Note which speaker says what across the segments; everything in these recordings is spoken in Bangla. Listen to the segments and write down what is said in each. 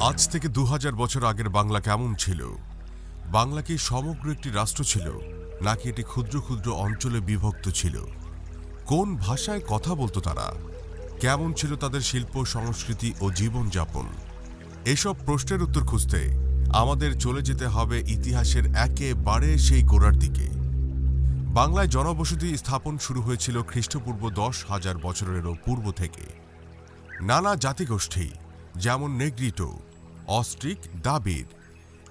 Speaker 1: আজ থেকে ২০০০ বছর আগের বাংলা কেমন ছিল? বাংলা কি সমগ্র একটি রাষ্ট্র ছিল, নাকি এটি ক্ষুদ্র ক্ষুদ্র অঞ্চলে বিভক্ত ছিল? কোন ভাষায় কথা বলতো তারা? কেমন ছিল তাদের শিল্প, সংস্কৃতি ও জীবনযাপন? এসব প্রশ্নের উত্তর খুঁজতে আমাদের চলে যেতে হবে ইতিহাসের একেবারে সেই গোড়ার দিকে। বাংলায় জনবসতি স্থাপন শুরু হয়েছিল খ্রিস্টপূর্ব ১০,০০০ বছরেরও পূর্ব থেকে। নানা জাতিগোষ্ঠী যেমন নেগ্রিটো, অস্ট্রিক, দাবির,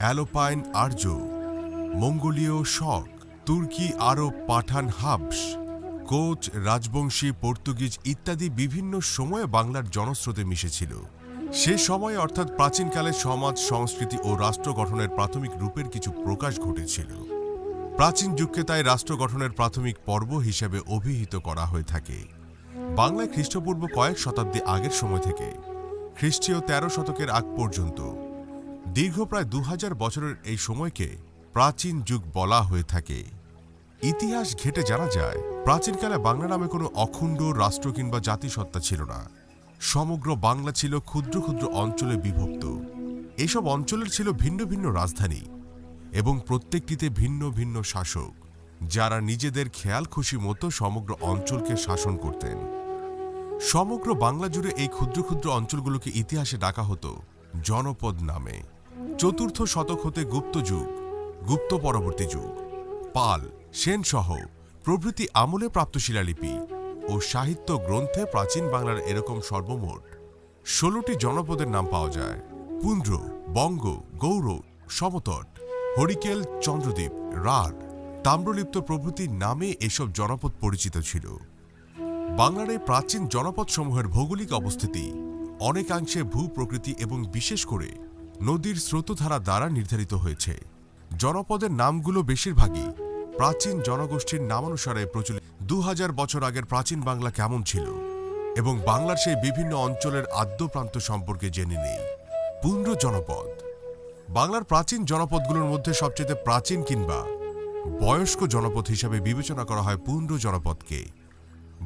Speaker 1: অ্যালোপাইন আর্য, মঙ্গোলীয় শক, তুর্কি আরব, পাঠান, হাবস, কোচ, রাজবংশী, পর্তুগিজ ইত্যাদি বিভিন্ন সময়ে বাংলার জনস্রোতে মিশেছিল। সে সময়ে অর্থাৎ প্রাচীনকালে সমাজ, সংস্কৃতি ও রাষ্ট্র গঠনের প্রাথমিক রূপের কিছু প্রকাশ ঘটেছিল। প্রাচীন যুগকে তাই রাষ্ট্র গঠনের প্রাথমিক পর্ব হিসেবে অভিহিত করা হয়ে থাকে। বাংলায় খ্রিস্টপূর্ব কয়েক শতাব্দী আগের সময় থেকে খ্রিস্টীয় ১৩ শতকের আগ পর্যন্ত দীর্ঘ প্রায় ২০০০ বছরের এই সময়কে প্রাচীন যুগ বলা হয়ে থাকে। ইতিহাস ঘেঁটে জানা যায়, প্রাচীনকালে বাংলা নামে কোনো অখণ্ড রাষ্ট্র কিংবা জাতিসত্তা ছিল না। সমগ্র বাংলা ছিল ক্ষুদ্র ক্ষুদ্র অঞ্চলে বিভক্ত। এসব অঞ্চলের ছিল ভিন্ন ভিন্ন রাজধানী এবং প্রত্যেকটিতে ভিন্ন ভিন্ন শাসক, যারা নিজেদের খেয়াল খুশি মতো সমগ্র অঞ্চলকে শাসন করতেন। সমগ্র বাংলা জুড়ে এই ক্ষুদ্র ক্ষুদ্র অঞ্চলগুলোকে ইতিহাসে ডাকা হতো জনপদ নামে। চতুর্থ শতক হতে গুপ্ত যুগ, গুপ্ত পরবর্তী যুগ, পাল, সেন সহ প্রভৃতি আমলে প্রাপ্ত শিলালিপি ও সাহিত্য গ্রন্থে প্রাচীন বাংলার এরকম সর্বমোট ১৬টি জনপদের নাম পাওয়া যায়। পুন্দ্র, বঙ্গ, গৌড়, সমতট, হরিকেল, চন্দ্রদ্বীপ, রাঢ়, তাম্রলিপ্ত প্রভৃতি নামে এসব জনপদ পরিচিত ছিল। বাংলার এই প্রাচীন জনপদসমূহের ভৌগোলিক অবস্থিতি অনেকাংশে ভূপ্রকৃতি এবং বিশেষ করে নদীর স্রোতধারা দ্বারা নির্ধারিত হয়েছে। জনপদের নামগুলো বেশিরভাগই প্রাচীন জনগোষ্ঠীর নামানুসারে প্রচলিত। ২০০০ বছর আগের প্রাচীন বাংলা কেমন ছিল এবং বাংলার সেই বিভিন্ন অঞ্চলের আদ্যপ্রান্ত সম্পর্কে জেনে নেই। পুন্দ্র জনপদ। বাংলার প্রাচীন জনপদগুলোর মধ্যে সবচেয়ে প্রাচীন কিংবা বয়স্ক জনপদ হিসাবে বিবেচনা করা হয় পুন্দ্র জনপদকে।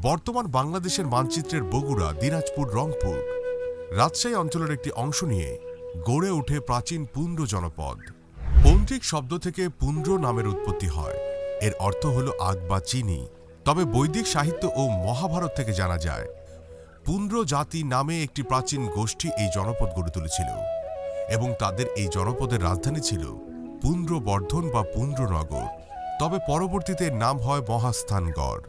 Speaker 1: বর্তমান বাংলাদেশের মানচিত্রের বগুড়া, দিনাজপুর, রংপুর, রাজশাহী অঞ্চলের একটি অংশ নিয়ে গড়ে ওঠে প্রাচীন পুন্দ্র জনপদ। পৌন্দ্রিক শব্দ থেকে পুন্দ্র নামের উৎপত্তি হয়। এর অর্থ হল আগ বা চিনি। তবে বৈদিক সাহিত্য ও মহাভারত থেকে জানা যায়, পুন্দ্র জাতি নামে একটি প্রাচীন গোষ্ঠী এই জনপদ গড়ে তুলেছিল এবং তাদের এই জনপদের রাজধানী ছিল পুন্দ্রবর্ধন বা পুন্দ্রনগর। তবে পরবর্তীতে নাম হয় মহাস্থানগড়।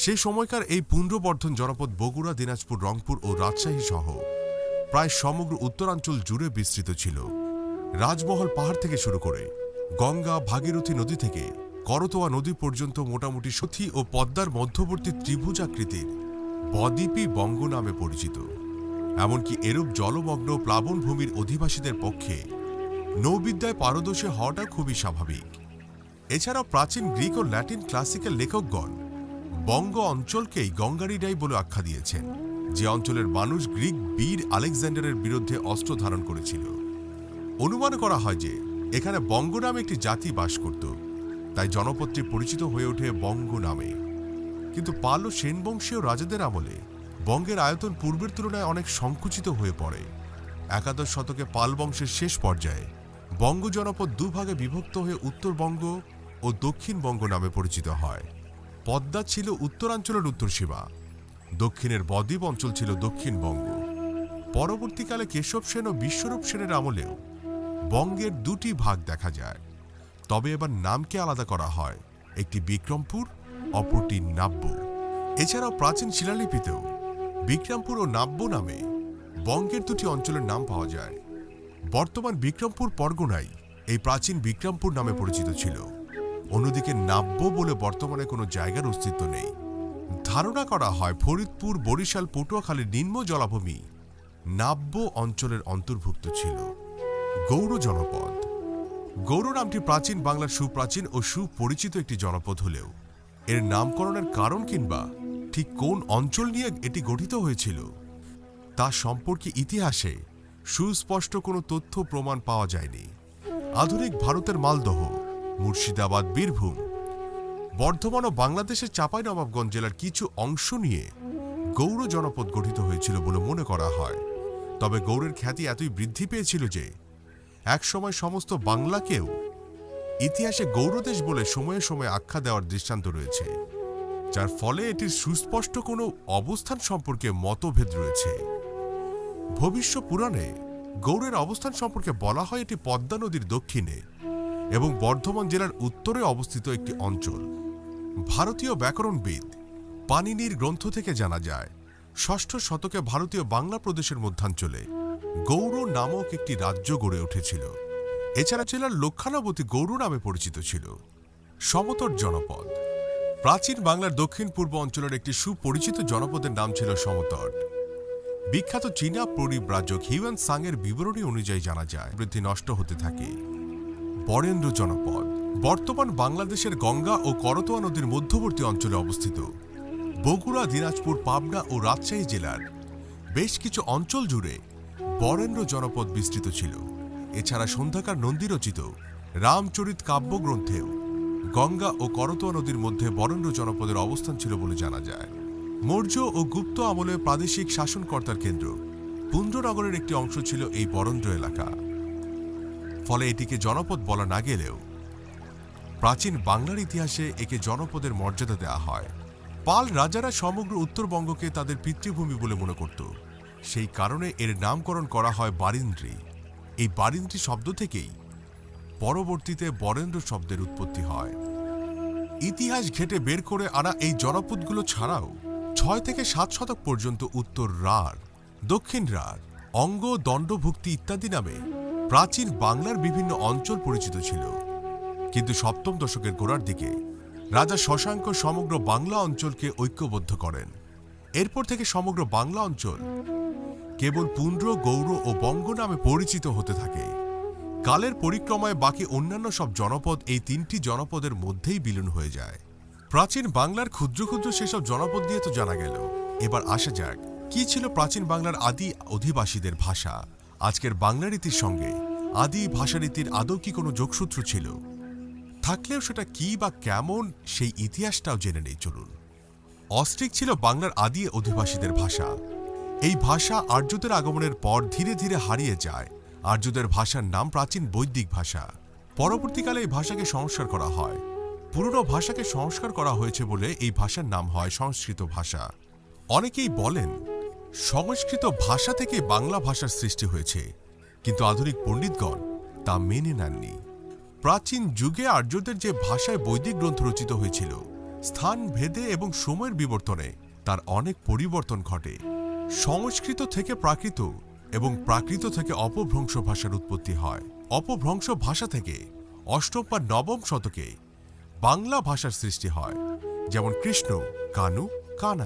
Speaker 1: সে সময়কার এই পুন্দ্রবর্ধন জনপদ বগুড়া, দিনাজপুর, রংপুর ও রাজশাহী সহ প্রায় সমগ্র উত্তরাঞ্চল জুড়ে বিস্তৃত ছিল। রাজমহল পাহাড় থেকে শুরু করে গঙ্গা, ভাগীরথী নদী থেকে করতোয়া নদী পর্যন্ত মোটামুটি সথি ও পদ্মার মধ্যবর্তী ত্রিভুজাকৃতির বদ্বীপই বঙ্গ নামে পরিচিত। এমনকি এরূপ জলমগ্ন প্লাবনভূমির অধিবাসীদের পক্ষে নৌবিদ্যায় পারদর্শী হওয়াটা খুবই স্বাভাবিক। এছাড়াও প্রাচীন গ্রিক ও ল্যাটিন ক্লাসিক্যাল লেখকগণ বঙ্গ অঞ্চলকেই গঙ্গারিডাই বলে আখ্যা দিয়েছেন, যে অঞ্চলের মানুষ গ্রিক বীর আলেকজান্ডারের বিরুদ্ধে অস্ত্র ধারণ করেছিল। অনুমান করা হয় যে এখানে বঙ্গ নামে একটি জাতি বাস করত, তাই জনপদটি পরিচিত হয়ে ওঠে বঙ্গ নামে। কিন্তু পাল ও সেন বংশীয় রাজাদের আমলে বঙ্গের আয়তন পূর্বের তুলনায় অনেক সংকুচিত হয়ে পড়ে। একাদশ শতকে পাল বংশের শেষ পর্যায়ে বঙ্গ জনপদ দুভাগে বিভক্ত হয়ে উত্তরবঙ্গ ও দক্ষিণবঙ্গ নামে পরিচিত হয়। পদ্মা ছিল উত্তরাঞ্চলের উত্তর সীমা, দক্ষিণের বদ্বীপ অঞ্চল ছিল দক্ষিণবঙ্গ। পরবর্তীকালে কেশব সেন ও বিশ্বরূপ সেনের আমলেও বঙ্গের দুটি ভাগ দেখা যায়। তবে এবার নামকে আলাদা করা হয়, একটি বিক্রমপুর, অপরটি নাব্য। এছাড়াও প্রাচীন শিলালিপিতেও বিক্রমপুর ও নাব্য নামে বঙ্গের দুটি অঞ্চলের নাম পাওয়া যায়। বর্তমান বিক্রমপুর পরগনাই এই প্রাচীন বিক্রমপুর নামে পরিচিত ছিল। অন্যদিকে নাব্য বলে বর্তমানে কোনো জায়গার অস্তিত্ব নেই। ধারণা করা হয় ফরিদপুর, বরিশাল, পটুয়াখালীর নিম্ন জলাভূমি নাব্য অঞ্চলের অন্তর্ভুক্ত ছিল। গৌড় জনপদ। গৌড় নামটি প্রাচীন বাংলার সুপ্রাচীন ও সুপরিচিত একটি জনপদ হলেও এর নামকরণের কারণ কিংবা ঠিক কোন অঞ্চল নিয়ে এটি গঠিত হয়েছিল তা সম্পর্কে ইতিহাসে সুস্পষ্ট কোনো তথ্য প্রমাণ পাওয়া যায়নি। আধুনিক ভারতের মালদহ, মুর্শিদাবাদ, বীরভূম, বর্ধমান ও বাংলাদেশের চাঁপাইনবাবগঞ্জ জেলার কিছু অংশ নিয়ে গৌড় জনপদ গঠিত হয়েছিল বলে মনে করা হয়। তবে গৌড়ের খ্যাতি এতই বৃদ্ধি পেয়েছিল যে একসময় সমস্ত বাংলাকেও ইতিহাসে গৌড়দেশ বলে সময়ে সময়ে আখ্যা দেওয়ার দৃষ্টান্ত রয়েছে, যার ফলে এটির সুস্পষ্ট কোনো অবস্থান সম্পর্কে মতভেদ রয়েছে। ভবিষ্য পুরাণে গৌড়ের অবস্থান সম্পর্কে বলা হয় এটি পদ্মা নদীর দক্ষিণে এবং বর্ধমান জেলার উত্তরে অবস্থিত একটি অঞ্চল। ভারতীয় ব্যাকরণবিদ পাণিনির গ্রন্থ থেকে জানা যায়, ষষ্ঠ শতকে ভারতীয় বাংলা প্রদেশের মধ্যাঞ্চলে গৌড় নামক একটি রাজ্য গড়ে উঠেছিল। এছাড়া জেলার লক্ষানাবতী গৌড় নামে পরিচিত ছিল। সমতট জনপদ প্রাচীন বাংলার দক্ষিণ পূর্ব অঞ্চলের একটি সুপরিচিত জনপদের নাম ছিল সমতট। বিখ্যাত চীনা পরিব্রাজক হিউয়েন সাংয়ের বিবরণী অনুযায়ী জানা যায় বৃদ্ধি নষ্ট হতে থাকে। বরেন্দ্র জনপদ বর্তমান বাংলাদেশের গঙ্গা ও করতোয়া নদীর মধ্যবর্তী অঞ্চলে অবস্থিত। বগুড়া, দিনাজপুর, পাবনা ও রাজশাহী জেলার বেশ কিছু অঞ্চল জুড়ে বরেন্দ্র জনপদ বিস্তৃত ছিল। এছাড়া সন্ধ্যাকার নন্দী রচিত রামচরিত কাব্যগ্রন্থেও গঙ্গা ও করতোয়া নদীর মধ্যে বরেন্দ্র জনপদের অবস্থান ছিল বলে জানা যায়। মৌর্য ও গুপ্ত আমলে প্রাদেশিক শাসনকর্তার কেন্দ্র পুন্ড্রনগরের একটি অংশ ছিল এই বরেন্দ্র এলাকা। ফলে এটিকে জনপদ বলা না গেলেও প্রাচীন বাংলার ইতিহাসে একে জনপদের মর্যাদা দেওয়া হয়। পাল রাজারা সমগ্র উত্তরবঙ্গকে তাদের পিতৃভূমি বলে মনে করত। সেই কারণে এর নামকরণ করা হয় বারিন্দ্রী। এই বারিন্দ্রী শব্দ থেকেই পরবর্তীতে বরেন্দ্র শব্দের উৎপত্তি হয়। ইতিহাস ঘেটে বের করে আনা এই জনপদগুলো ছাড়াও 6 থেকে 7 শতক পর্যন্ত উত্তর রাঢ়, দক্ষিণ রাঢ়, অঙ্গ, দণ্ডভুক্তি ইত্যাদি নামে প্রাচীন বাংলার বিভিন্ন অঞ্চল পরিচিত ছিল। কিন্তু সপ্তম দশকের গোড়ার দিকে রাজা শশাঙ্ক সমগ্র বাংলা অঞ্চলকে ঐক্যবদ্ধ করেন। এরপর থেকে সমগ্র বাংলা অঞ্চল কেবল পুন্ড্র, গৌড় ও বঙ্গ নামে পরিচিত হতে থাকে। কালের পরিক্রমায় বাকি অন্যান্য সব জনপদ এই 3টি জনপদের মধ্যেই বিলীন হয়ে যায়। প্রাচীন বাংলার ক্ষুদ্র ক্ষুদ্র সেসব জনপদ দিয়ে তো জানা গেল। এবার আসা যাক, কি ছিল প্রাচীন বাংলার আদি অধিবাসীদের ভাষা। আজকের বাংলা রীতির সঙ্গে আদি ভাষারীতির আদৌ কি কোনো যোগসূত্র ছিল? থাকলেও সেটা কি বা কেমন, সেই ইতিহাসটাও জেনে নেই চলুন। অস্ট্রিক ছিল বাংলার আদি অধিবাসীদের ভাষা। এই ভাষা আর্যদের আগমনের পর ধীরে ধীরে হারিয়ে যায়। আর্যদের ভাষার নাম প্রাচীন বৈদিক ভাষা। পরবর্তীকালে এই ভাষাকে সংস্কার করা হয়। পুরনো ভাষাকে সংস্কার করা হয়েছে বলে এই ভাষার নাম হয় সংস্কৃত ভাষা। অনেকেই বলেন সংস্কৃত ভাষা থেকে বাংলা ভাষার সৃষ্টি হয়েছে, কিন্তু আধুনিক পণ্ডিতগণ তা মেনে নেননি। প্রাচীন যুগে আর্যদের যে ভাষায় বৈদিক গ্রন্থ রচিত হয়েছিল, স্থান ভেদে এবং সময়ের বিবর্তনে তার অনেক পরিবর্তন ঘটে। সংস্কৃত থেকে প্রাকৃত এবং প্রাকৃত থেকে অপভ্রংশ ভাষার উৎপত্তি হয়। অপভ্রংশ ভাষা থেকে 8ম বা 9ম শতকে বাংলা ভাষার সৃষ্টি হয়, যেমন কৃষ্ণ, কানু, কানা।